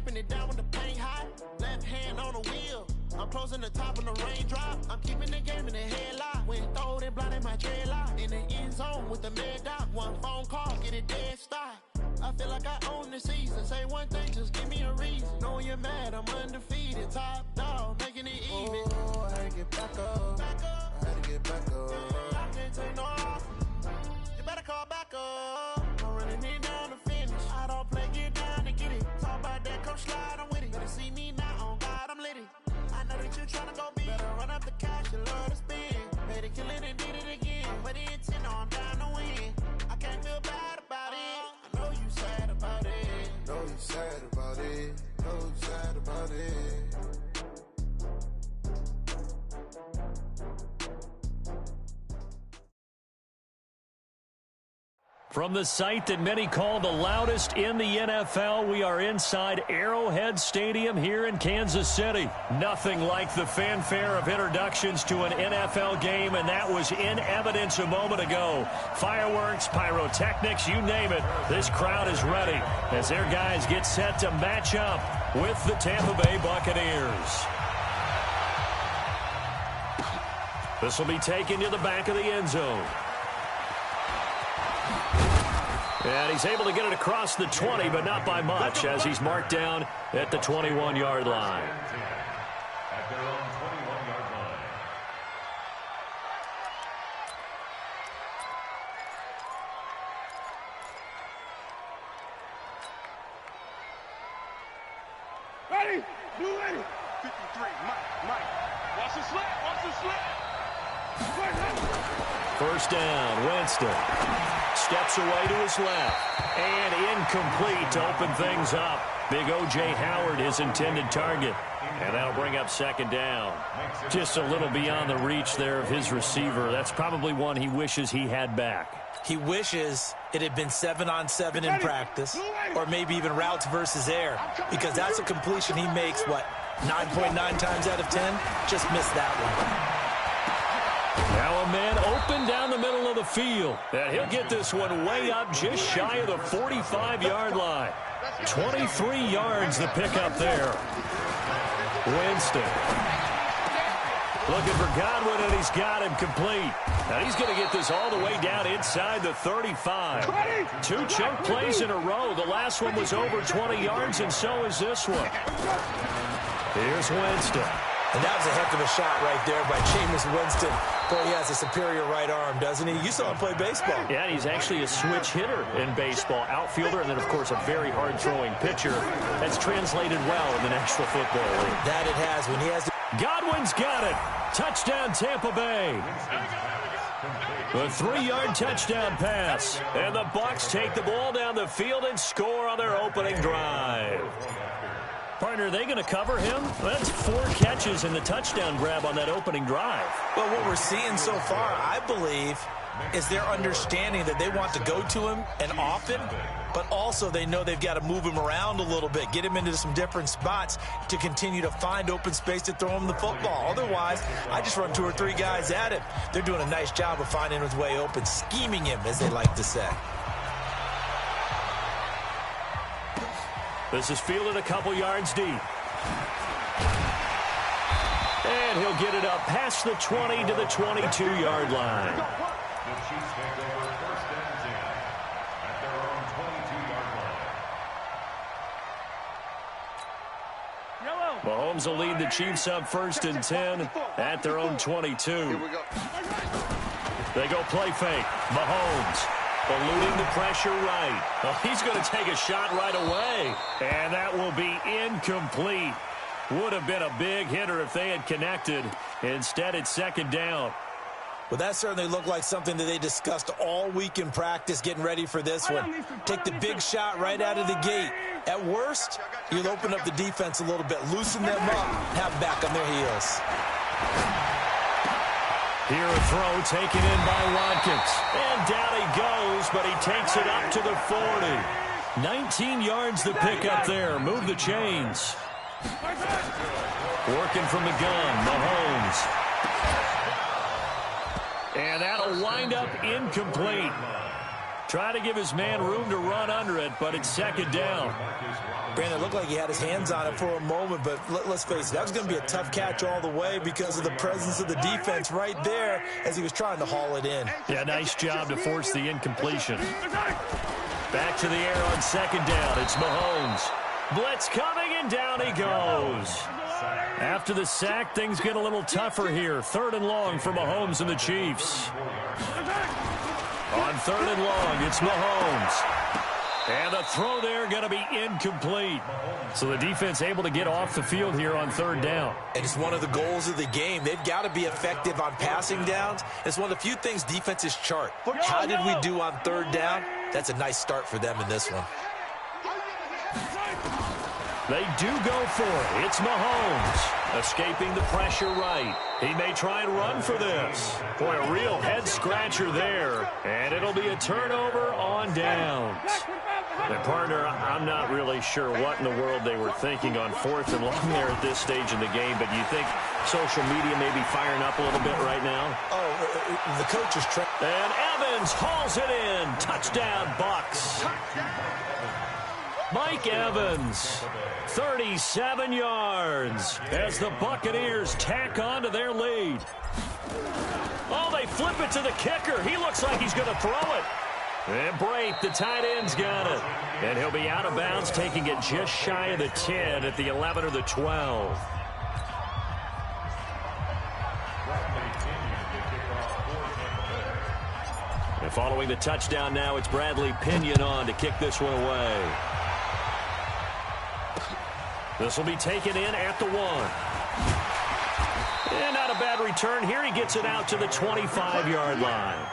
wiping it down when the paint hot. Left hand on the wheel. I'm closing the top on the raindrop. I'm keeping the game in the headlock. When throwed and blinded my dreadlock. In the end zone with the mad dot. One phone call, get it dead stop. I feel like I own the season. Say one thing, just give me a reason. Knowing you're mad, I'm undefeated. Top dog, making it even. Oh, I had to get back up. I had to get back up. I can't take no off. You better call back up. I'm running it down to finish. I don't play, get down to get it. Talk about that, come slide, I'm with it. Better see me now, on God, I'm lit it. I know that you're tryna go big. Better run up the cash, you love to spend. Made it, kill it, and did it again. But the intent, no, I'm down to win. I can't feel bad about it. I know you sad about it. Know you sad about it. Know you sad about it. From the site that many call the loudest in the NFL, we are inside Arrowhead Stadium here in Kansas City. Nothing like the fanfare of introductions to an NFL game, and that was in evidence a moment ago. Fireworks, pyrotechnics, you name it. This crowd is ready as their guys get set to match up with the Tampa Bay Buccaneers. This will be taken to the back of the end zone. And he's able to get it across the 20, but not by much, as he's marked down at the 21-yard line. At their own 21-yard line. Ready? Blue ready. 53, Mike. Watch the slip, watch the slip. First down, Winston. Steps away to his left. And incomplete to open things up. Big O.J. Howard, his intended target. And that'll bring up second down. Just a little beyond the reach there of his receiver. That's probably one he wishes he had back. He wishes it had been 7-on-7 in practice, or maybe even routes versus air, because that's a completion he makes, 9.9 times out of 10? Just missed that one. Now a man open down the middle of the field. And he'll get this one way up just shy of the 45-yard line. 23 yards the pickup there. Winston. Looking for Godwin, and he's got him complete. And he's going to get this all the way down inside the 35. 2 chunk plays in a row. The last one was over 20 yards, and so is this one. Here's Winston. And that was a heck of a shot right there by Jameis Winston. Boy, he has a superior right arm, doesn't he? You saw him play baseball. Yeah, he's actually a switch hitter in baseball. Outfielder, and then, of course, a very hard-throwing pitcher. That's translated well in the National Football League. That it has. When he has to... Godwin's got it. Touchdown, Tampa Bay. A 3-yard touchdown pass. And the Bucs take the ball down the field and score on their opening drive. Partner, are they going to cover him? Well, that's 4 catches and the touchdown grab on that opening drive. Well, what we're seeing so far, I believe, is their understanding that they want to go to him and often, but also they know they've got to move him around a little bit, get him into some different spots to continue to find open space to throw him the football. Otherwise, I just run 2 or 3 guys at him. They're doing a nice job of finding his way open, scheming him, as they like to say. This is fielded a couple yards deep. And he'll get it up past the 20 to the 22-yard line. The Chiefs take over first and 10 at their own 22-yard line. Mahomes will lead the Chiefs up first and 10 at their own 22. They go play fake. Mahomes eluding the pressure right. Well, he's going to take a shot right away. And that will be incomplete. Would have been a big hitter if they had connected. Instead, it's second down. Well, that certainly looked like something that they discussed all week in practice, getting ready for this one. Take the big shot right out of the gate. At worst, you'll open up the defense a little bit, loosen them up, have them back on their heels. Here a throw taken in by Watkins. And down he goes, but he takes it up to the 40. 19 yards the pick up there. Move the chains. Working from the gun, Mahomes. And that'll wind up incomplete. Try to give his man room to run under it, but it's second down. Brandon, it looked like he had his hands on it for a moment, but let's face it, that was going to be a tough catch all the way because of the presence of the defense right there as he was trying to haul it in. Yeah, nice job to force the incompletion. Back to the air on second down. It's Mahomes. Blitz coming, and down he goes. After the sack, things get a little tougher here. Third and long for Mahomes and the Chiefs. On third and long, it's Mahomes. And the throw there going to be incomplete. So the defense able to get off the field here on third down. And it's one of the goals of the game. They've got to be effective on passing downs. It's one of the few things defenses chart. How did we do on third down? That's a nice start for them in this one. They do go for it. It's Mahomes. Escaping the pressure right. He may try and run for this. Boy, a real head-scratcher there. And it'll be a turnover on downs. And partner, I'm not really sure what in the world they were thinking on fourth and long there at this stage in the game, but you think social media may be firing up a little bit right now? Oh, the coach is trying. And Evans hauls it in. Touchdown, BUCS. Mike Evans, 37 yards as the Buccaneers tack on to their lead. Oh, they flip it to the kicker. He looks like he's going to throw it. And Brate, the tight end's got it. And he'll be out of bounds, taking it just shy of the 10 at the 11 or the 12. And following the touchdown now, it's Bradley Pinion on to kick this one away. This will be taken in at the 1. And not a bad return here. He gets it out to the 25-yard line.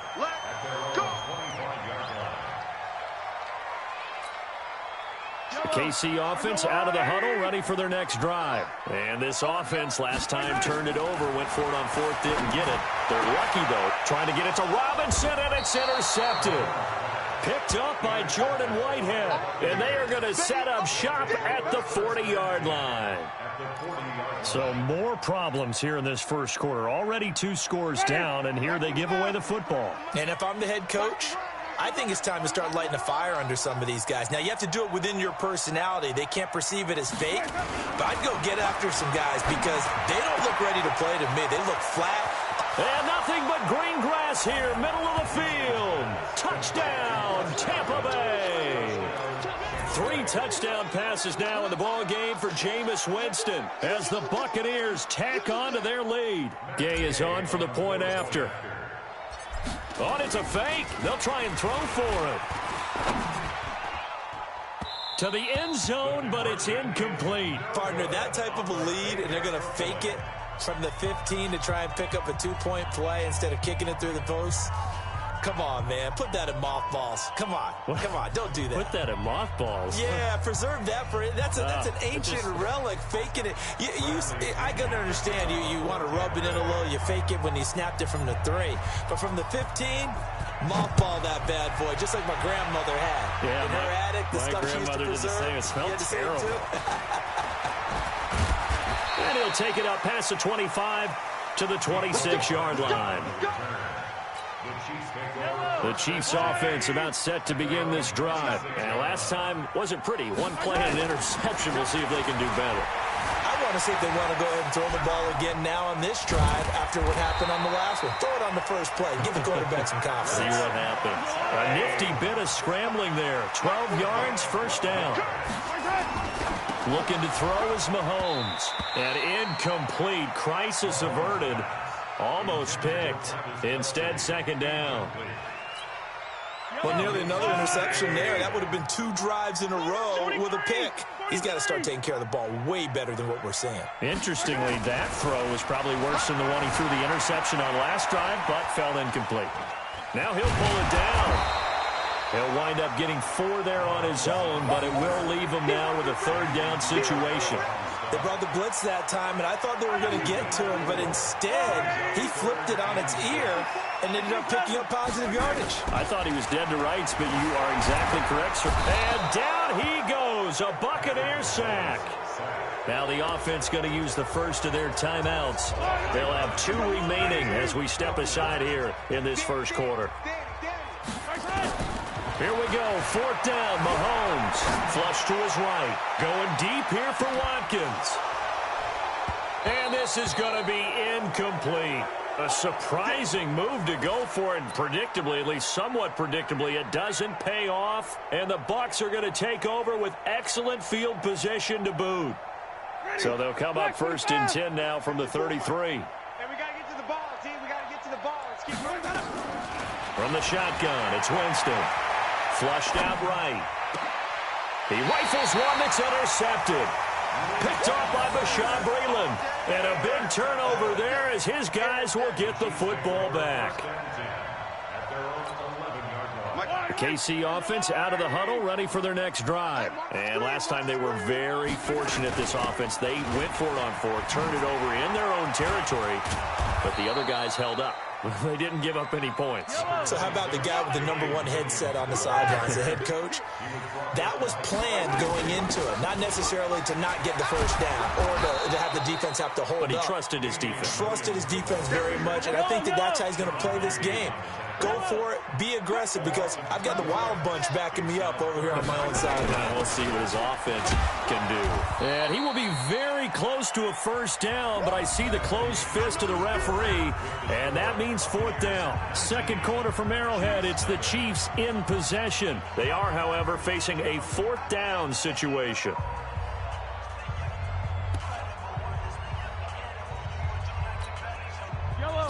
The KC offense out of the huddle, ready for their next drive. And this offense last time turned it over, went for it on fourth, didn't get it. They're lucky, though, trying to get it to Robinson, and it's intercepted. Picked up by Jordan Whitehead. And they are going to set up shop at the 40-yard line. So more problems here in this first quarter. Already 2 scores down, and here they give away the football. And if I'm the head coach, I think it's time to start lighting a fire under some of these guys. Now, you have to do it within your personality. They can't perceive it as fake. But I'd go get after some guys because they don't look ready to play to me. They look flat. And nothing but green grass here, middle of the field. Touchdown, Tampa Bay. 3 touchdown passes now in the ball game for Jameis Winston as the Buccaneers tack on to their lead. Gay is on for the point after. Oh, and it's a fake. They'll try and throw for it. To the end zone, but it's incomplete. Partner, that type of a lead, and they're going to fake it from the 15 to try and pick up a 2-point play instead of kicking it through the posts. Come on, man. Put that in mothballs. Come on. What? Come on. Don't do that. Put that in mothballs? Yeah, preserve that for it. That's an ancient relic, faking it. I can understand you want to rub it in a little. You fake it when you snapped it from the 3. But from the 15, mothball that bad boy, just like my grandmother had. Yeah, in her attic, the stuff she used to preserve. It smelled terrible. And he'll take it up past the 25 to the 26-yard line. The Chiefs offense about set to begin this drive. And last time wasn't pretty. 1 play and an interception. We'll see if they can do better. I want to see if they want to go ahead and throw the ball again now on this drive after what happened on the last one. Throw it on the first play. Give the quarterback some confidence. See what happens. A nifty bit of scrambling there. 12 yards, first down. Looking to throw is Mahomes. And incomplete. Crisis averted. Almost picked. Instead, second down. Well, nearly another interception there. That would have been 2 drives in a row with a pick. He's got to start taking care of the ball way better than what we're seeing. Interestingly, that throw was probably worse than the one he threw the interception on last drive, but fell incomplete. Now he'll pull it down. He'll wind up getting 4 there on his own, but it will leave him now with a 3rd down situation. They brought the blitz that time, and I thought they were going to get to him, but instead, he flipped it on its ear and ended up picking up positive yardage. I thought he was dead to rights, but you are exactly correct, sir. And down he goes, a Buccaneer sack. Now the offense going to use the first of their timeouts. They'll have 2 remaining as we step aside here in this first quarter. Here we go, 4th down, Mahomes. Flush to his right. Going deep here for Watkins. And this is going to be incomplete. A surprising move to go for it, and predictably, at least somewhat predictably, it doesn't pay off. And the Bucs are going to take over with excellent field position to boot. So they'll come up 1st and 10 now from the 33. Hey, we got to get to the ball, team. We got to get to the ball. Let's keep going. From the shotgun, it's Winston. Flushed out right. He rifles one that's intercepted. Picked off by Bashaud Breeland. And a big turnover there as his guys will get the football back. The KC offense out of the huddle, ready for their next drive. And last time they were very fortunate, this offense. They went for it on 4th, turned it over in their own territory, but the other guys held up. They didn't give up any points. So how about the guy with the #1 headset on the sidelines, the head coach? That was planned going into it, not necessarily to not get the 1st down or to have the defense have to hold up. But he trusted his defense. Trusted his defense very much, and I think that's how he's going to play this game. Go for it, be aggressive, because I've got the wild bunch backing me up over here on my own side. We'll see what his offense can do. And he will be very close to a 1st down, but I see the closed fist of the referee, and that means 4th down. 2nd quarter from Arrowhead, it's the Chiefs in possession. They are, however, facing a 4th down situation.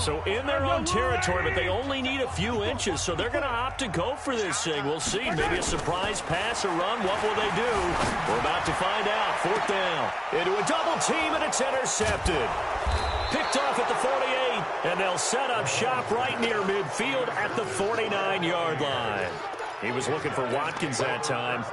So in their own territory, but they only need a few inches, so they're going to opt to go for this thing. We'll see. Maybe a surprise pass or run. What will they do? We're about to find out. 4th down. Into a double team, and it's intercepted. Picked off at the 48, and they'll set up shop right near midfield at the 49-yard line. He was looking for Watkins that time.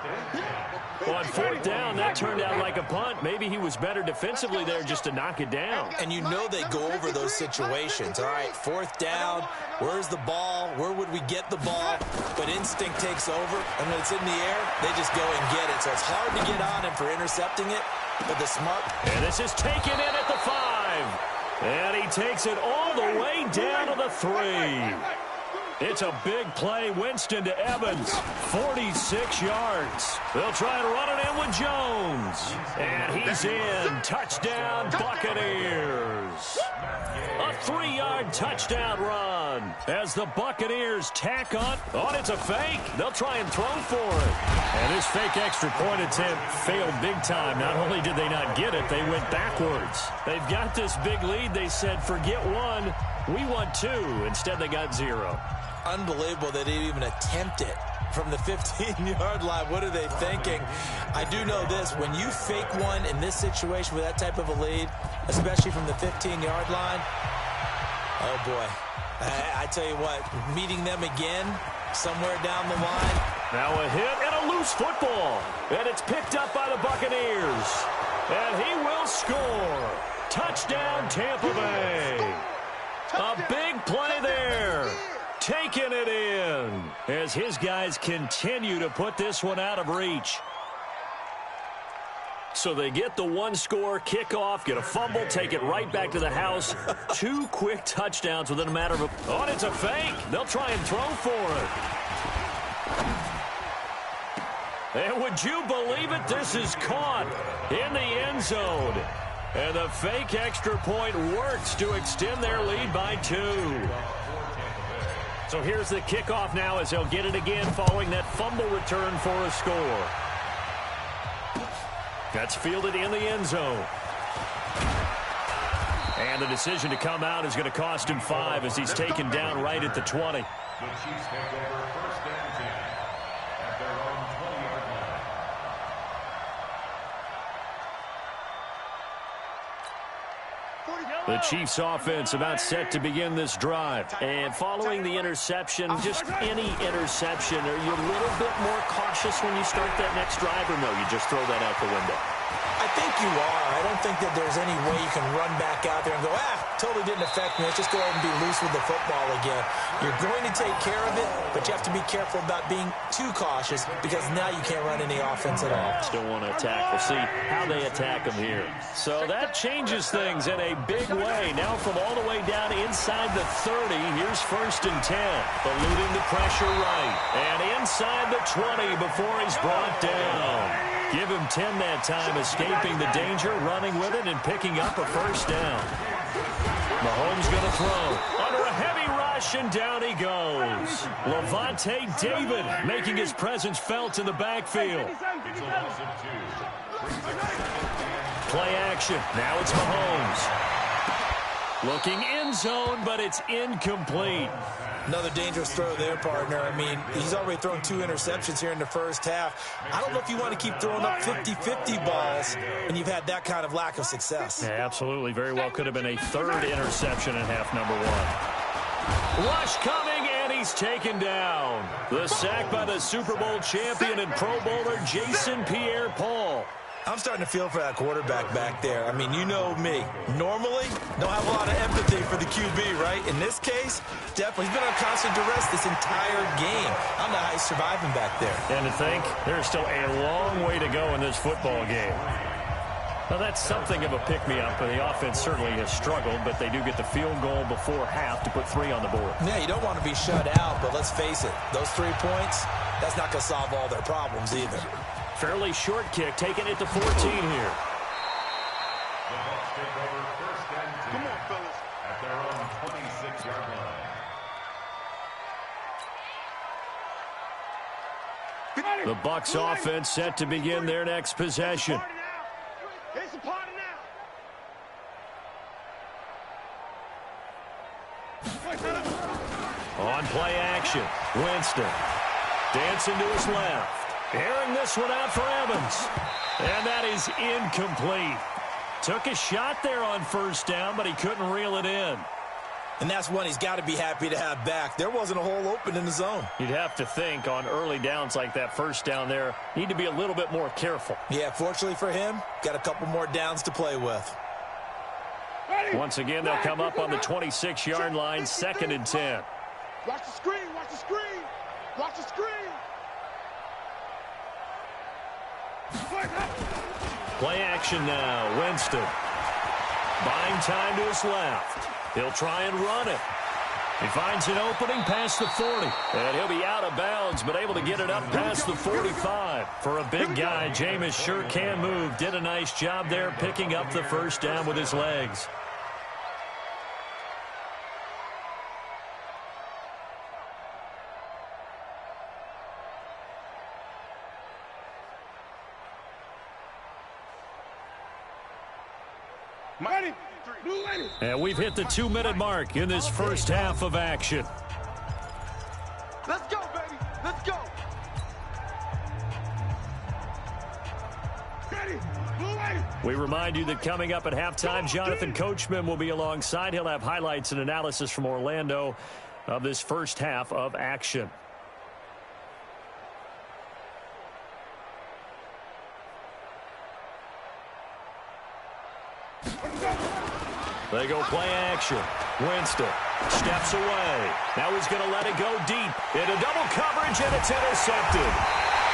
On 4th down, that turned out like a punt. Maybe he was better defensively there just to knock it down. And you know they go over those situations. All right, 4th down, where's the ball? Where would we get the ball? But instinct takes over, and when it's in the air, they just go and get it. So it's hard to get on him for intercepting it, but the smart... And this is taken in at the 5. And he takes it all the way down to the 3. It's a big play. Winston to Evans. 46 yards. They'll try and run it in with Jones. And he's in. Touchdown, Buccaneers. A 3-yard touchdown run as the Buccaneers tack on. Oh, it's a fake. They'll try and throw for it. And this fake extra point attempt failed big time. Not only did they not get it, they went backwards. They've got this big lead. They said, forget 1. We want 2. Instead, they got 0. Unbelievable they didn't even attempt it from the 15-yard line. What are they thinking? I do know this. When you fake one in this situation with that type of a lead, especially from the 15-yard line, oh, boy. I tell you what, meeting them again somewhere down the line. Now a hit and a loose football. And it's picked up by the Buccaneers. And he will score. Touchdown, Tampa Bay. A big play there. Taking it in as his guys continue to put this one out of reach. So they get the 1-score kickoff, get a fumble, take it right back to the house. 2 quick touchdowns within a matter of a... Oh, and it's a fake. They'll try and throw for it. And would you believe it? This is caught in the end zone. And the fake extra point works to extend their lead by 2. So here's the kickoff now as they'll get it again following that fumble return for a score. That's fielded in the end zone. And the decision to come out is going to cost him 5 as he's taken down right at the 20. The Chiefs take over 1st and 10 at their own 20-yard line. The Chiefs offense about set to begin this drive. And following the interception, just any interception, are you a little bit more cautious when you start that next drive, or no, you just throw that out the window? I think you are. I don't think that there's any way you can run back out there and go, totally didn't affect me. Let's just go ahead and be loose with the football again. You're going to take care of it, but you have to be careful about being too cautious because now you can't run any offense at all. Still want to attack. We'll see how they attack them here. So that changes things in a big way. Now from all the way down inside the 30, here's 1st and 10. Eluding the pressure right. And inside the 20 before he's brought down. Give him 10 that time, escaping the danger, running with it, and picking up a 1st down. Mahomes going to throw. Under a heavy rush, and down he goes. Levante David making his presence felt in the backfield. Play action. Now it's Mahomes. Looking end zone, but it's incomplete. Another dangerous throw there, partner. I mean, he's already thrown 2 interceptions here in the first half. I don't know if you want to keep throwing up 50-50 balls when you've had that kind of lack of success. Yeah, absolutely. Very well could have been a 3rd interception in half number 1. Rush coming, and he's taken down. The sack by the Super Bowl champion and Pro Bowler Jason Pierre-Paul. I'm starting to feel for that quarterback back there. I mean, you know me. Normally, don't have a lot of empathy for the QB, right? In this case, definitely. He's been on constant duress this entire game. I don't know how he's surviving back there. And to think, there's still a long way to go in this football game. Now, that's something of a pick-me-up. The offense certainly has struggled, but they do get the field goal before half to put 3 on the board. Yeah, you don't want to be shut out, but let's face it. Those 3 points, that's not going to solve all their problems either. Fairly short kick, taking it to 14 here. The Bucs take over 1st and 10. Come on, fellas. At their own 26-yard line. The Bucs offense set to begin their next possession. It's a party now. On play action, Winston dancing to his left. Airing this one out for Evans. And that is incomplete. Took a shot there on 1st down, but he couldn't reel it in. And that's one he's got to be happy to have back. There wasn't a hole open in the zone. You'd have to think on early downs like that 1st down there, need to be a little bit more careful. Yeah, fortunately for him, got a couple more downs to play with. Once again, they'll come up on the 26-yard line, 2nd and 10. Watch the screen, watch the screen, watch the screen. Play action now, Winston. Buying time to his left. He'll try and run it. He finds an opening past the 40. And he'll be out of bounds, but able to get it up past the 45. For a big guy, Jameis sure can move. Did a nice job there picking up the 1st down with his legs. And we've hit the 2-minute mark in this first half of action. Let's go, baby. Let's go. We remind you that coming up at halftime, Jonathan Coachman will be alongside. He'll have highlights and analysis from Orlando of this first half of action. They go play action. Winston steps away. Now he's going to let it go deep into double coverage, and it's intercepted.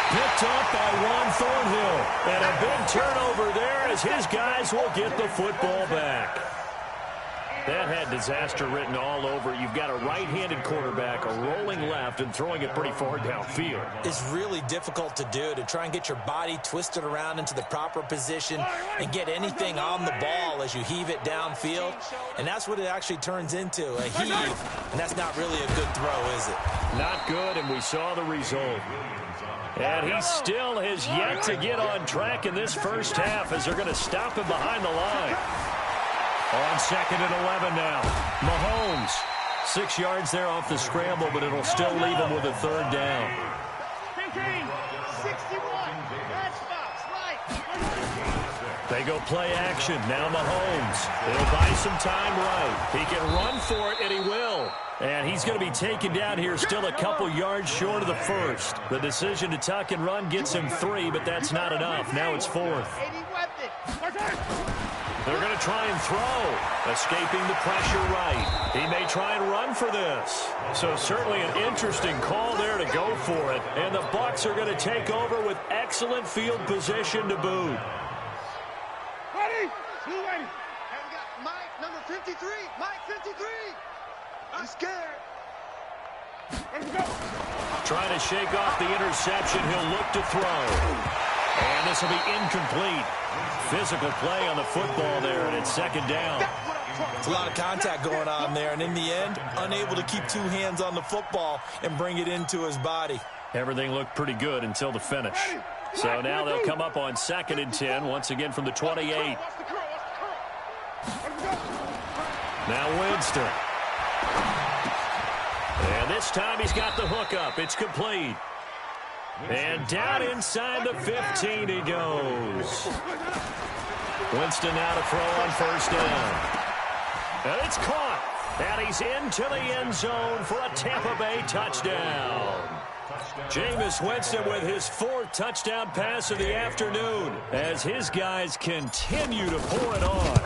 Picked up by Juan Thornhill. And a big turnover there as his guys will get the football back. That had disaster written all over it. You've got a right-handed quarterback, a rolling left, and throwing it pretty far downfield. It's really difficult to do, to try and get your body twisted around into the proper position and get anything on the ball as you heave it downfield. And that's what it actually turns into, a heave. And that's not really a good throw, is it? Not good, and we saw the result. And he still has yet to get on track in this first half as they're going to stop him behind the line. On 2nd and 11 now. Mahomes, 6 yards there off the scramble, but it'll still leave him with a 3rd down. 61. That's right. They go play action. Now Mahomes. He'll buy some time right. He can run for it, and he will. And he's going to be taken down here still a couple yards short of the 1st. The decision to tuck and run gets him 3, but that's not enough. Now it's 4th. They're going to try and throw. Escaping the pressure right. He may try and run for this. So certainly an interesting call there to go for it. And the BUCS are going to take over with excellent field position to boot. Ready? Blue ready. And we got Mike, number 53. Mike, 53. I'm scared. Ready to go. Trying to shake off the interception. He'll look to throw. And this will be incomplete. Physical play on the football there, and it's second down. It's a lot of contact going on there, and in the end, unable to keep two hands on the football and bring it into his body. Everything looked pretty good until the finish. So now they'll come up on 2nd and 10, once again from the 28. Now Winston. And this time he's got the hook up. It's complete. And down inside the 15 he goes. Winston now to throw on first down. And it's caught. And he's into the end zone for a Tampa Bay touchdown. Jameis Winston with his 4th touchdown pass of the afternoon as his guys continue to pour it on.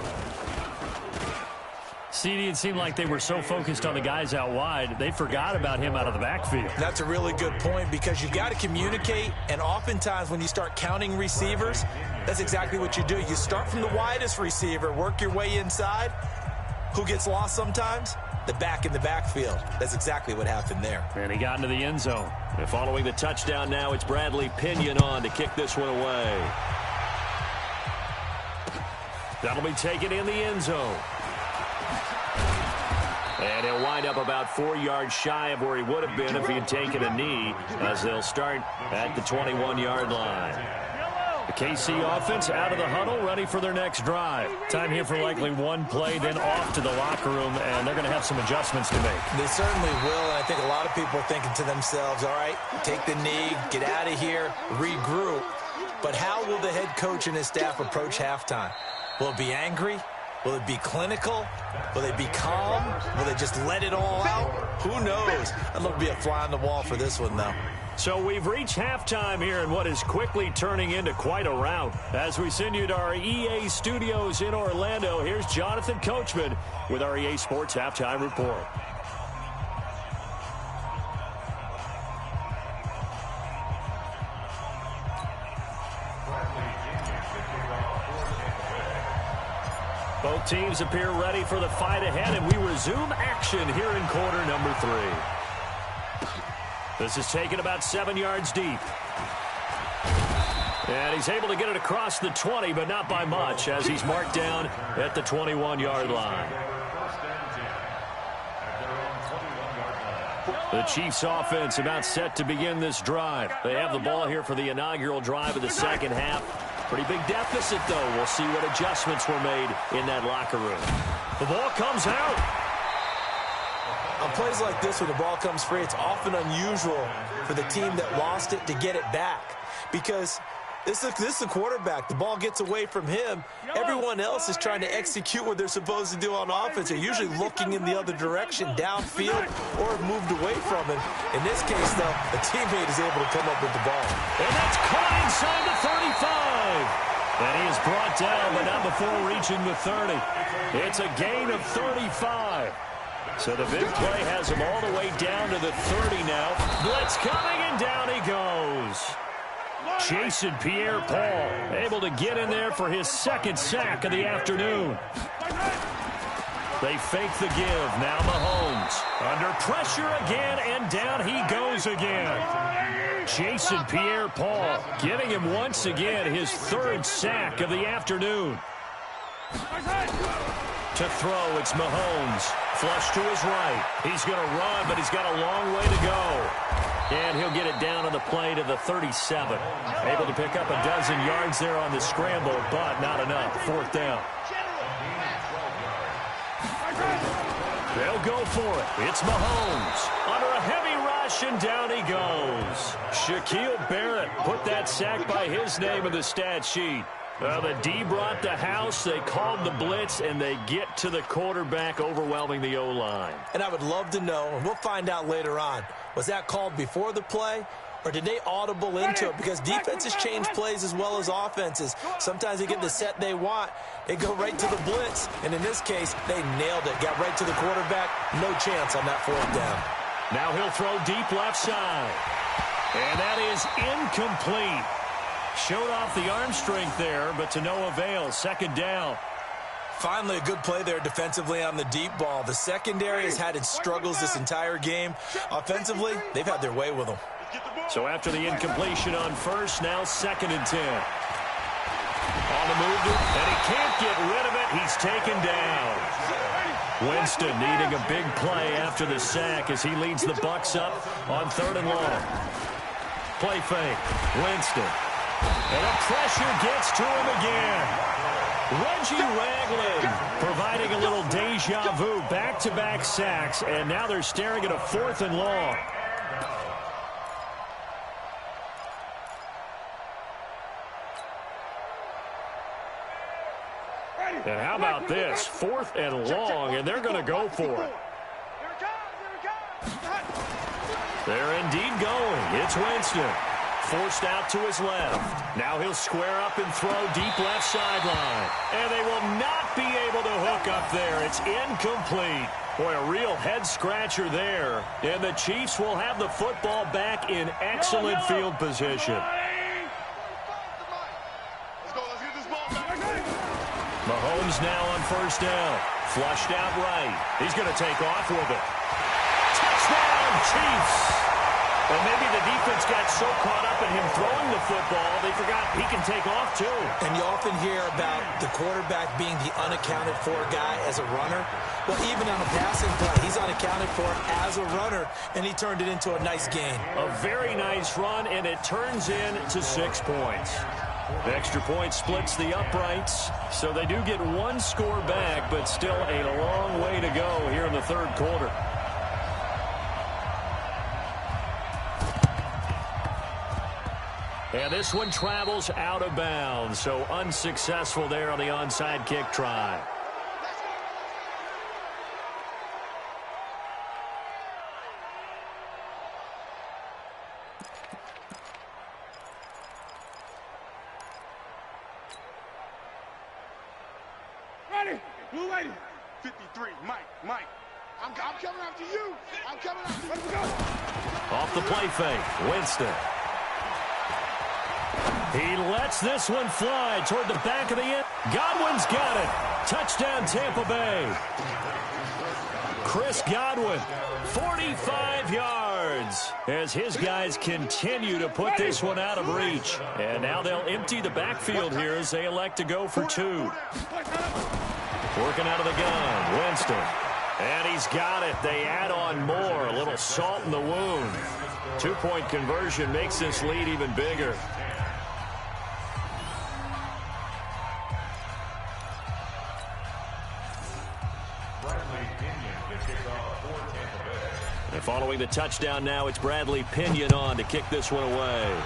CD, it seemed like they were so focused on the guys out wide, they forgot about him out of the backfield. That's a really good point because you've got to communicate, and oftentimes when you start counting receivers, that's exactly what you do. You start from the widest receiver, work your way inside. Who gets lost sometimes? The back in the backfield. That's exactly what happened there. And he got into the end zone. And following the touchdown now, it's Bradley Pinion on to kick this one away. That'll be taken in the end zone. And he'll wind up about 4 yards shy of where he would have been if he had taken a knee, as they'll start at the 21-yard line. The KC offense out of the huddle, ready for their next drive. Time here for likely one play, then off to the locker room, and they're going to have some adjustments to make. They certainly will, and I think a lot of people are thinking to themselves, all right, take the knee, get out of here, regroup. But how will the head coach and his staff approach halftime? Will it be angry? Will it be clinical? Will they be calm? Will they just let it all out? Who knows? I'd love to be a fly on the wall for this one, though. So we've reached halftime here in what is quickly turning into quite a rout. As we send you to our EA studios in Orlando, here's Jonathan Coachman with our EA Sports Halftime Report. Both teams appear ready for the fight ahead, and we resume action here in quarter number 3. This is taken about 7 yards deep. And he's able to get it across the 20, but not by much, as he's marked down at the 21-yard line. The Chiefs offense about set to begin this drive. They have the ball here for the inaugural drive of the second half. Pretty big deficit, though. We'll see what adjustments were made in that locker room. The ball comes out. On plays like this, when the ball comes free, it's often unusual for the team that lost it to get it back. Because this is the quarterback. The ball gets away from him. Everyone else is trying to execute what they're supposed to do on offense. They're usually looking in the other direction, downfield, or moved away from him. In this case, though, a teammate is able to come up with the ball. And that's caught inside the 35. And he is brought down, but not before reaching the 30. It's a gain of 35. So the big play has him all the way down to the 30 now. Blitz coming, and down he goes. Jason Pierre-Paul able to get in there for his 2nd sack of the afternoon. They fake the give. Now Mahomes under pressure again, and down he goes again. Jason Pierre-Paul giving him once again his 3rd sack of the afternoon. To throw, it's Mahomes. Flush to his right. He's going to run, but he's got a long way to go. And he'll get it down on the play to the 37. Able to pick up a dozen yards there on the scramble, but not enough. 4th down. They'll go for it. It's Mahomes under a heavy rush, and down he goes. Shaquille Barrett put that sack by his name in the stat sheet. The D brought the house, they called the blitz, and they get to the quarterback, overwhelming the O-line. And I would love to know, and we'll find out later on, was that called before the play, or did they audible into it? Because defenses change plays as well as offenses. Sometimes they get the set they want. They go right to the blitz, and in this case, they nailed it. Got right to the quarterback. No chance on that fourth down. Now he'll throw deep left side. And that is incomplete. Showed off the arm strength there, but to no avail. Second down. Finally, a good play there defensively on the deep ball. The secondary has had its struggles this entire game. Offensively, they've had their way with them. So after the incompletion on first, now 2nd and 10. On the move, and he can't get rid of it. He's taken down. Winston needing a big play after the sack as he leads the BUCS up on 3rd and long. Play fake. Winston. And the pressure gets to him again. Reggie Ragland providing a little deja vu, back-to-back sacks, and now they're staring at a 4th and long. And how about this? 4th and long, and they're going to go for it. They're indeed going. It's Winston. Forced out to his left. Now he'll square up and throw deep left sideline. And they will not be able to hook up there. It's incomplete. Boy, a real head-scratcher there. And the Chiefs will have the football back in excellent field position. Mahomes now on 1st down. Flushed out right. He's going to take off with it. Touchdown, Chiefs! And maybe the defense got so caught up in him throwing the football, they forgot he can take off too. And you often hear about the quarterback being the unaccounted for guy as a runner. Well, even on a passing play, he's unaccounted for as a runner, and he turned it into a nice gain. A very nice run, and it turns into 6 points. The extra point splits the uprights, so they do get 1 score back, but still a long way to go here in the 3rd quarter. And this one travels out of bounds, so unsuccessful there on the onside kick try. Ready? Blue lady. 53, Mike. I'm coming after you. I'm coming after you. Let's go. Off the play fake, Winston. He lets this one fly toward the back of the end. Godwin's got it. Touchdown, Tampa Bay. Chris Godwin, 45 yards, as his guys continue to put this one out of reach. And now they'll empty the backfield here as they elect to go for 2. Working out of the gun, Winston. And he's got it. They add on more. A little salt in the wound. 2-point conversion makes this lead even bigger. And following the touchdown now, it's Bradley Pinion on to kick this one away.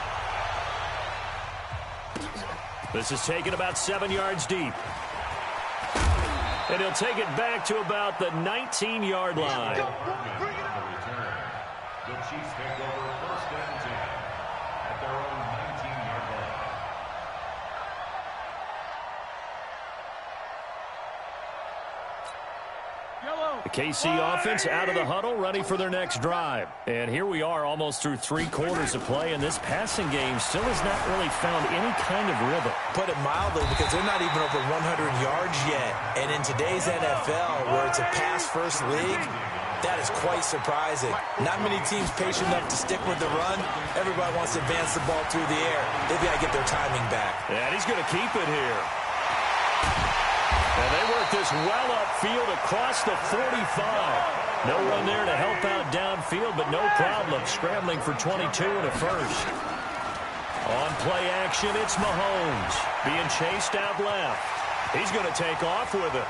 This is taken about 7 yards deep. And he'll take it back to about the 19-yard line. The Chiefs take over 1st and 10 at their own 19-yard line. The KC offense out of the huddle, ready for their next drive. And here we are almost through 3 quarters of play, and this passing game still has not really found any kind of rhythm. Put it mildly, because they're not even over 100 yards yet. And in today's NFL, where it's a pass-first league, that is quite surprising. Not many teams patient enough to stick with the run. Everybody wants to advance the ball through the air. They've got to get their timing back. And he's going to keep it here. And they work this well upfield across the 45. No run there to help out downfield, but no problem scrambling for 22 and a first. On play action, it's Mahomes being chased out left. He's going to take off with it.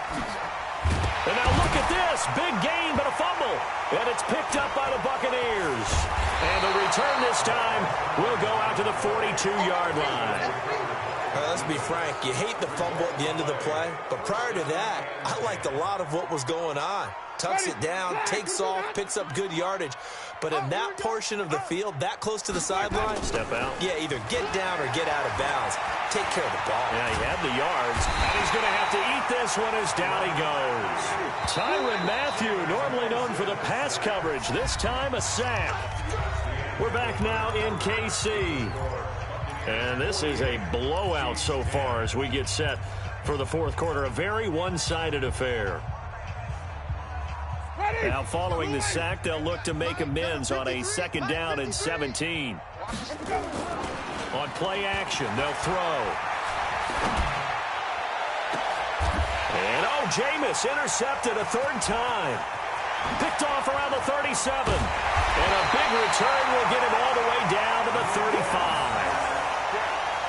And now look at this. Big gain, but a fumble. And it's picked up by the Buccaneers. And the return this time will go out to the 42-yard line. Let's be frank, you hate the fumble at the end of the play, but prior to that, I liked a lot of what was going on. Tucks it down, takes off, picks up good yardage. But in that portion of the field, that close to the sideline, step out. Yeah, either get down or get out of bounds. Take care of the ball. Yeah, he had the yards, and he's going to have to eat this one as down he goes. Tyrann Mathieu, normally known for the pass coverage, this time a sack. We're back now in KC. And this is a blowout so far as we get set for the fourth quarter. A very one-sided affair. Now following the sack, they'll look to make amends on a 2nd down and 17. On play action, they'll throw. And Jameis intercepted a 3rd time. Picked off around the 37. And a big return will get him all the way down to the 35.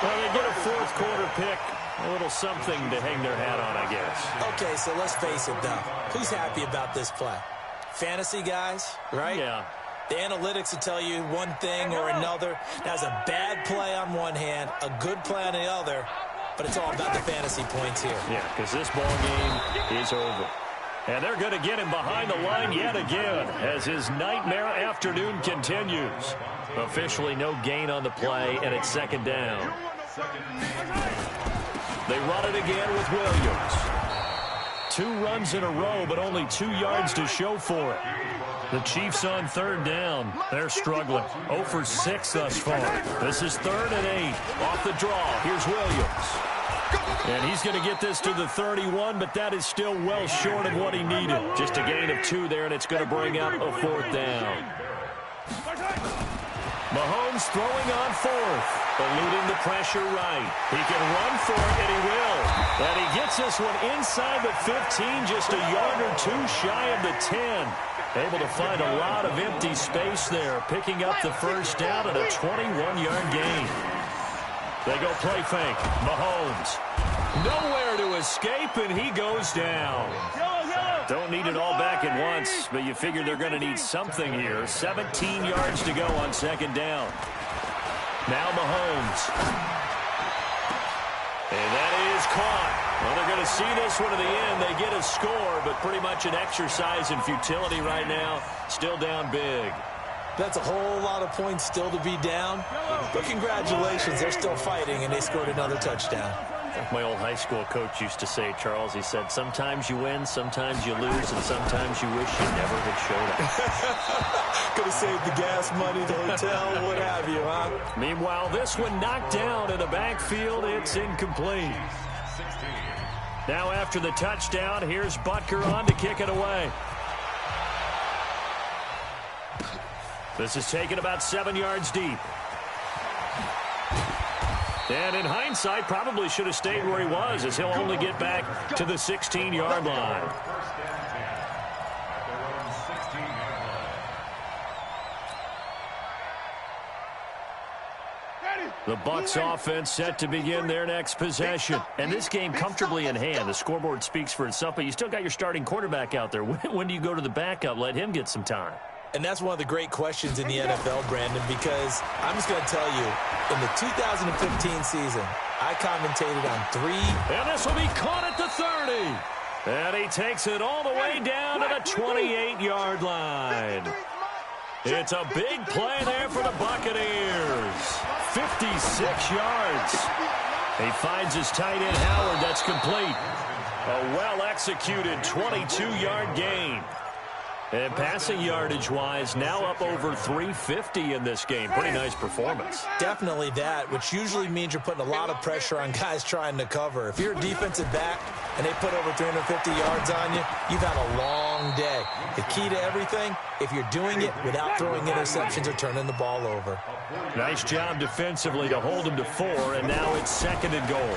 Well, they get a fourth quarter pick. A little something to hang their hat on, I guess. Okay, so let's face it, though. Who's happy about this play? Fantasy guys, right? Yeah. The analytics will tell you one thing or another. That's a bad play on one hand, a good play on the other, but it's all about the fantasy points here. Yeah, because this ball game is over. And they're going to get him behind the line yet again as his nightmare afternoon continues. Officially no gain on the play, and it's 2nd down. They run it again with Williams. 2 runs in a row, but only 2 yards to show for it. The Chiefs on 3rd down. They're struggling. 0 for 6 thus far. This is 3rd and 8. Off the draw. Here's Williams. And he's going to get this to the 31, but that is still well short of what he needed. Just a gain of 2 there, and it's going to bring up a 4th down. Mahomes throwing on 4th. Eluding the pressure right. He can run for it, and he will. And he gets this one inside the 15, just a yard or 2 shy of the 10. Able to find a lot of empty space there, picking up the 1st down and a 21-yard gain. They go play fake. Mahomes. Nowhere to escape, and he goes down. Don't need it all back at once, but you figure they're going to need something here. 17 yards to go on 2nd down. Now Mahomes. And that is caught. Well, they're going to see this one to the end. They get a score, but pretty much an exercise in futility right now. Still down big. That's a whole lot of points still to be down. But congratulations, they're still fighting, and they scored another touchdown. Like my old high school coach used to say, Charles, he said, sometimes you win, sometimes you lose, and sometimes you wish you never had showed up. Could have saved the gas money, the hotel, what have you, huh? Meanwhile, this one knocked down in the backfield. It's incomplete. Now after the touchdown, here's Butker on to kick it away. This is taken about 7 yards deep. And in hindsight, probably should have stayed where he was, as he'll only get back to the 16-yard line. The BUCS offense set to begin their next possession. And this game comfortably in hand. The scoreboard speaks for itself, but you still got your starting quarterback out there. When do you go to the backup? Let him get some time. And that's one of the great questions in the NFL, Brandon, because I'm just going to tell you, in the 2015 season, I commentated on 3. And this will be caught at the 30. And he takes it all the way down to the 28-yard line. It's a big play there for the Buccaneers. 56 yards. He finds his tight end, Howard. That's complete. A well-executed 22-yard gain. And passing yardage-wise, now up over 350 in this game. Pretty nice performance. Definitely that, which usually means you're putting a lot of pressure on guys trying to cover. If you're a defensive back and they put over 350 yards on you, you've had a long day. The key to everything, if you're doing it without throwing interceptions or turning the ball over. Nice job defensively to hold him to 4, and now it's 2nd and goal.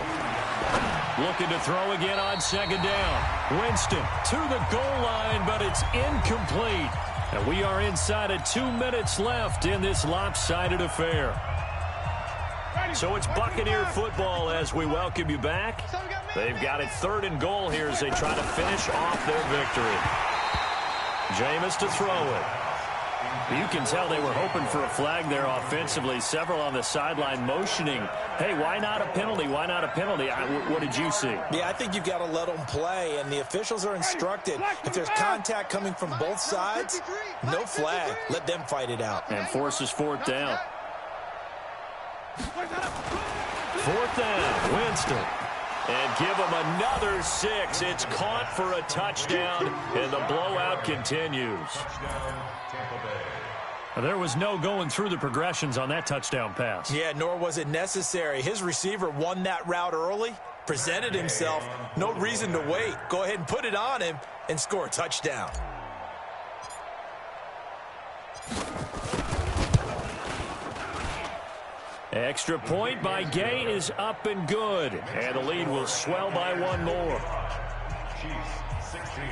Looking to throw again on 2nd down. Winston to the goal line, but it's incomplete. And we are inside of 2 minutes left in this lopsided affair. So it's Buccaneer football as we welcome you back. They've got it 3rd and goal here as they try to finish off their victory. Jameis to throw it. You can tell they were hoping for a flag there offensively. Several on the sideline motioning, hey, why not a penalty? Why not a penalty? What did you see? Yeah, I think you've got to let them play, and the officials are instructed. If there's contact coming from both sides, no flag. Let them fight it out. And forces fourth down. Fourth down, Winston. And give him another 6. It's caught for a touchdown, and the blowout continues. There was no going through the progressions on that touchdown pass. Yeah, nor was it necessary. His receiver won that route early, presented himself. No reason to wait. Go ahead and put it on him and score a touchdown. Extra point by Gay is up and good. And the lead will swell by one more. Chiefs 16.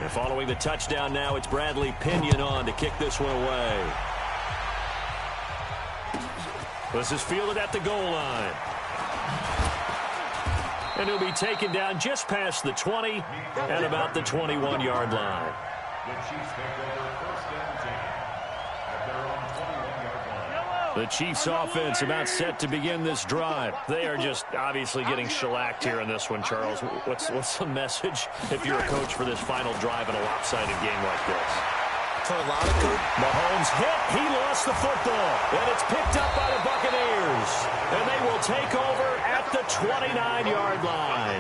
Following the touchdown now, it's Bradley Pinion on to kick this one away. This is fielded at the goal line. And he'll be taken down just past the 20 and about the 21-yard line. The Chiefs take over first and 10 at their own 21-yard line. The Chiefs offense about set to begin this drive. They are just obviously getting shellacked here in this one, Charles. What's the message if you're a coach for this final drive in a lopsided game like this? For a lot of coaches, Mahomes hit. He lost the football. And it's picked up by the Buccaneers. And they will take over at the 29-yard line.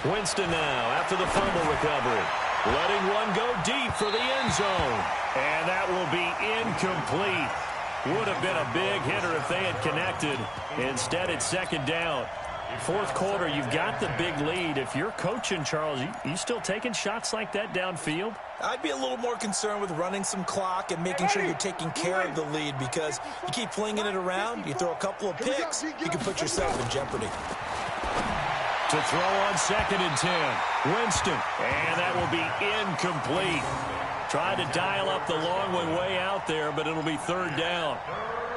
Winston now after the fumble recovery. Letting one go deep for the end zone. And that will be incomplete. Would have been a big hitter if they had connected. Instead, it's second down. Fourth quarter, you've got the big lead. If you're coaching, Charles, you still taking shots like that downfield? I'd be a little more concerned with running some clock and making sure you're taking care of the lead, because you keep flinging it around, you throw a couple of picks, you can put yourself in jeopardy. To throw on second and 10. Winston. And that will be incomplete. Tried to dial up the long one way out there, but it'll be third down.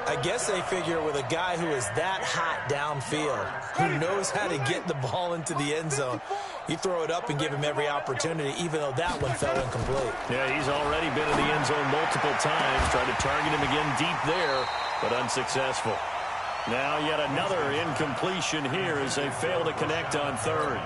I guess they figure with a guy who is that hot downfield, who knows how to get the ball into the end zone, you throw it up and give him every opportunity, even though that one fell incomplete. Yeah, he's already been in the end zone multiple times. Tried to target him again deep there, but unsuccessful. Now yet another incompletion here as they fail to connect on third.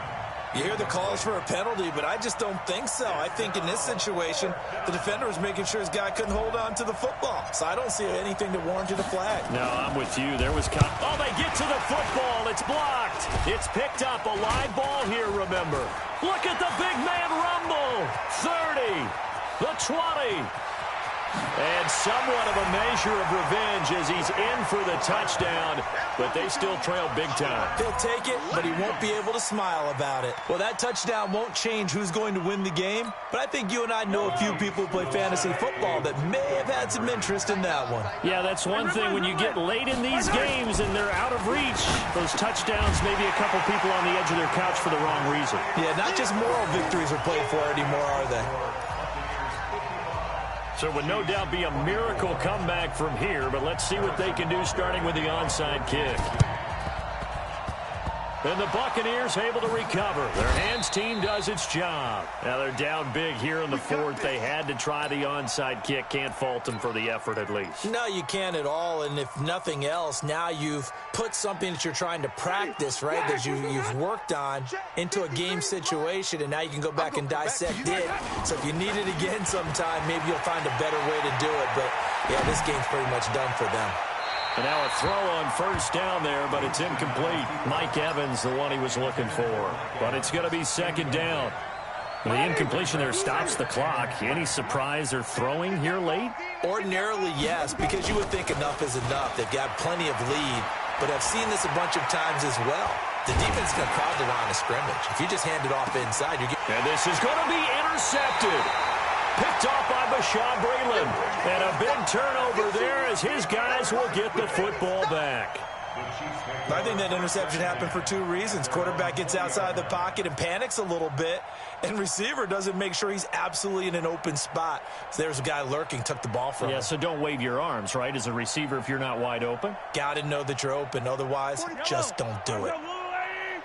You hear the calls for a penalty, but I just don't think so. I think in this situation, the defender was making sure his guy couldn't hold on to the football. So I don't see anything that warranted a flag. No, I'm with you. There was... Oh, they get to the football. It's blocked. It's picked up. A live ball here, remember. Look at the big man rumble. 30. The 20. And somewhat of a measure of revenge as he's in for the touchdown, but they still trail big time. He'll take it, but he won't be able to smile about it. Well, that touchdown won't change who's going to win the game, but I think you and I know a few people who play fantasy football that may have had some interest in that one. Yeah, that's one thing. When you get late in these games and they're out of reach, those touchdowns, maybe a couple people on the edge of their couch for the wrong reason. Yeah, not just moral victories are played for anymore, are they? So it would no doubt be a miracle comeback from here, but let's see what they can do starting with the onside kick. And the Buccaneers able to recover. Their hands team does its job. Now they're down big here in the fourth. They had to try the onside kick. Can't fault them for the effort at least. No, you can't at all. And if nothing else, now you've put something that you're trying to practice, right, that you've worked on into a game situation, and now you can go back and dissect it. So if you need it again sometime, maybe you'll find a better way to do it. But, yeah, this game's pretty much done for them. And now a throw on first down there, but it's incomplete. Mike Evans, the one he was looking for. But it's going to be second down. The incompletion there stops the clock. Any surprise they're throwing here late? Ordinarily, yes, because you would think enough is enough. They've got plenty of lead, but I've seen this a bunch of times as well. The defense is going to crowd the line of scrimmage. If you just hand it off inside, you get... And this is going to be intercepted. Picked off by Bashaw Breeland. And a big turnover there as his guys will get the football back. I think that interception happened for two reasons. Quarterback gets outside the pocket and panics a little bit, and receiver doesn't make sure he's absolutely in an open spot. So there's a guy lurking, took the ball from him. Yeah, so don't wave your arms, right, as a receiver if you're not wide open. Got to know that you're open. Otherwise, just don't do it.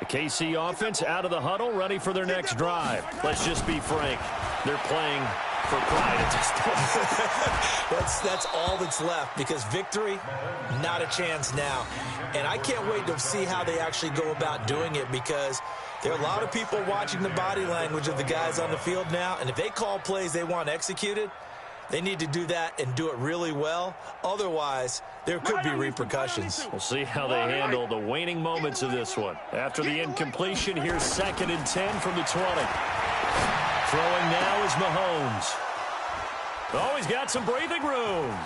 The KC offense out of the huddle, ready for their next drive. Let's just be frank. They're playing for pride at this point. That's all that's left, because victory, not a chance now. And I can't wait to see how they actually go about doing it, because there are a lot of people watching the body language of the guys on the field now, and if they call plays they want executed, they need to do that and do it really well. Otherwise, there could be repercussions. We'll see how they handle the waning moments of this one. After the incompletion, here's 2nd and 10 from the 20. Throwing now is Mahomes. Oh, he's got some breathing room.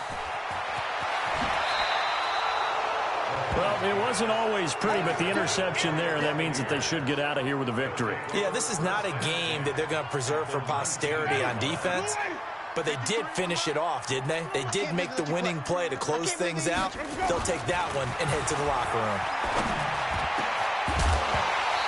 Well, it wasn't always pretty, but the interception there, that means that they should get out of here with a victory. Yeah, this is not a game that they're going to preserve for posterity on defense, but they did finish it off, didn't they? They did make the winning play to close things out. They'll take that one and head to the locker room.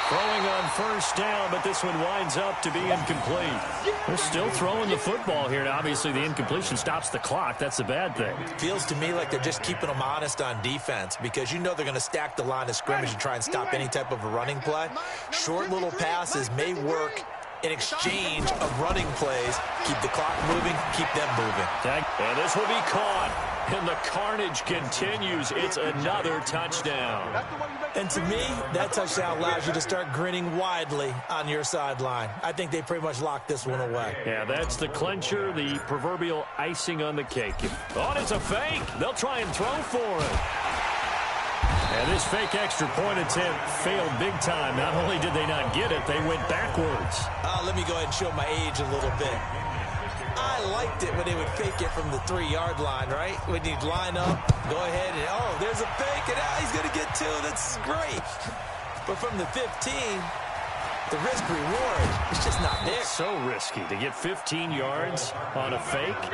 Throwing on 1st down, but this one winds up to be incomplete. They're still throwing the football here. Now, obviously, the incompletion stops the clock. That's a bad thing. Feels to me like they're just keeping them honest on defense, because you know they're going to stack the line of scrimmage and try and stop any type of a running play. Short little passes may work in exchange of running plays. Keep the clock moving, keep them moving. And this will be caught. And the carnage continues. It's another touchdown. And to me, that touchdown allows you to start grinning widely on your sideline. I think they pretty much locked this one away. Yeah, that's the clincher, the proverbial icing on the cake. Oh, it's a fake. They'll try and throw for it. And this fake extra point attempt failed big time. Not only did they not get it, they went backwards. Let me go ahead and show my age a little bit. I liked it when they would fake it from the 3-yard line, right? When you'd line up, go ahead, and oh, there's a fake, and he's going to get 2. That's great. But from the 15, the risk-reward is just not there. It's so risky to get 15 yards on a fake.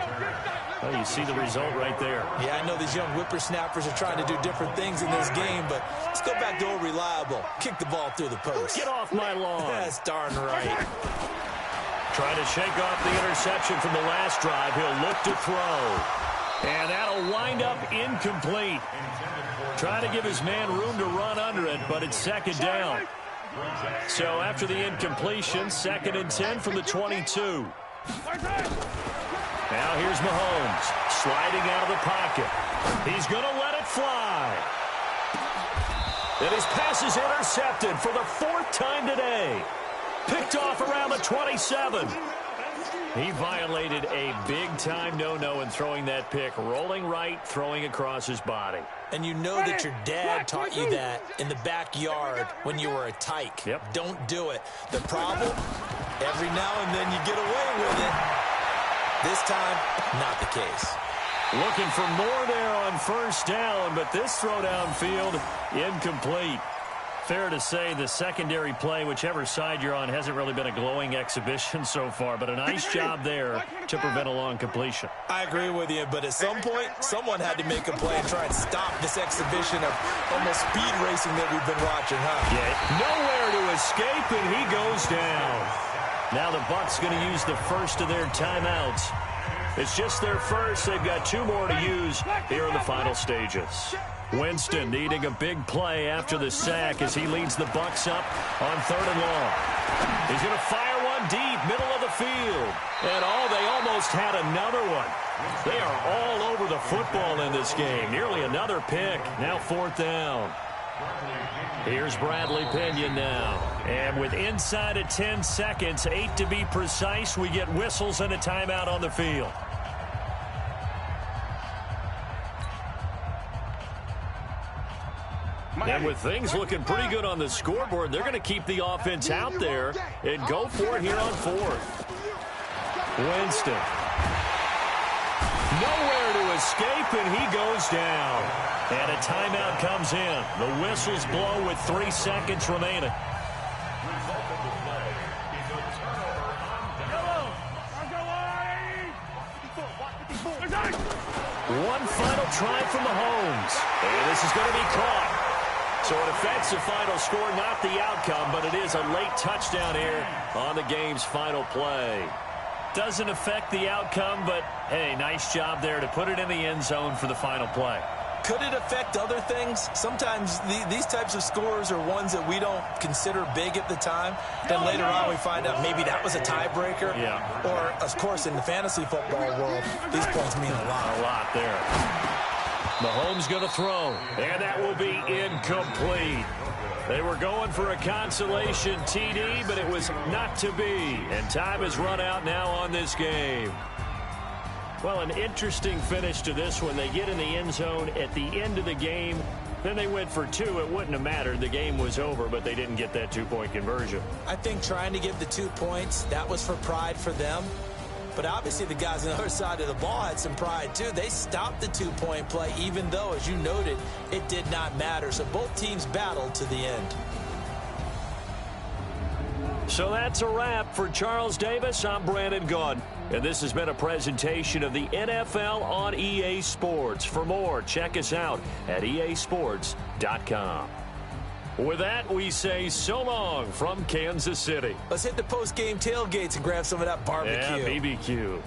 Well, you see the result right there. Yeah, I know these young whippersnappers are trying to do different things in this game, but let's go back to old reliable. Kick the ball through the post. Get off my lawn. That's darn right. Trying to shake off the interception from the last drive. He'll look to throw. And that'll wind up incomplete. Trying to give his man room to run under it, but it's 2nd down. So after the incompletion, 2nd and 10 from the 22. Now here's Mahomes, sliding out of the pocket. He's going to let it fly. And his pass is intercepted for the 4th time today. Picked off around the 27. He violated a big-time no-no in throwing that pick. Rolling right, throwing across his body. And you know that your dad taught you that in the backyard when you were a tyke. Yep. Don't do it. The problem, every now and then you get away with it. This time, not the case. Looking for more there on 1st down, but this throw downfield, incomplete. Fair to say the secondary play, whichever side you're on, hasn't really been a glowing exhibition so far, but a nice job there to prevent a long completion. I agree with you, but at some point, someone had to make a play and try and stop this exhibition of almost speed racing that we've been watching, huh? Yeah, nowhere to escape, and he goes down. Now the Bucs going to use the first of their timeouts. It's just their first. They've got 2 more to use here in the final stages. Winston needing a big play after the sack as he leads the Bucs up on 3rd and long. He's going to fire one deep, middle of the field. And they almost had another one. They are all over the football in this game. Nearly another pick. Now 4th down. Here's Bradley Pinion now. And with inside of 10 seconds, 8 to be precise, we get whistles and a timeout on the field. And with things looking pretty good on the scoreboard, they're going to keep the offense out there and go for it here on 4th. Winston. Nowhere to escape, and he goes down. And a timeout comes in. The whistles blow with 3 seconds remaining. one final try from Mahomes. And this is going to be caught. So it affects the final score, not the outcome, but it is a late touchdown here on the game's final play. Doesn't affect the outcome, but, hey, nice job there to put it in the end zone for the final play. Could it affect other things? Sometimes these types of scores are ones that we don't consider big at the time. Then later on we find out maybe that was a tiebreaker. Yeah. Or, of course, in the fantasy football world, these points mean a lot. A lot there. Mahomes going to throw, and that will be incomplete. They were going for a consolation TD, but it was not to be. And time has run out now on this game. Well, an interesting finish to this one. They get in the end zone at the end of the game. Then they went for two. It wouldn't have mattered. The game was over, but they didn't get that two-point conversion. I think trying to get the 2 points, that was for pride for them. But obviously the guys on the other side of the ball had some pride too. They stopped the 2-point play, even though, as you noted, it did not matter. So both teams battled to the end. So that's a wrap for Charles Davis. I'm Brandon Gaudin. And this has been a presentation of the NFL on EA Sports. For more, check us out at easports.com. With that, we say so long from Kansas City. Let's hit the post-game tailgates and grab some of that barbecue. Yeah, BBQ.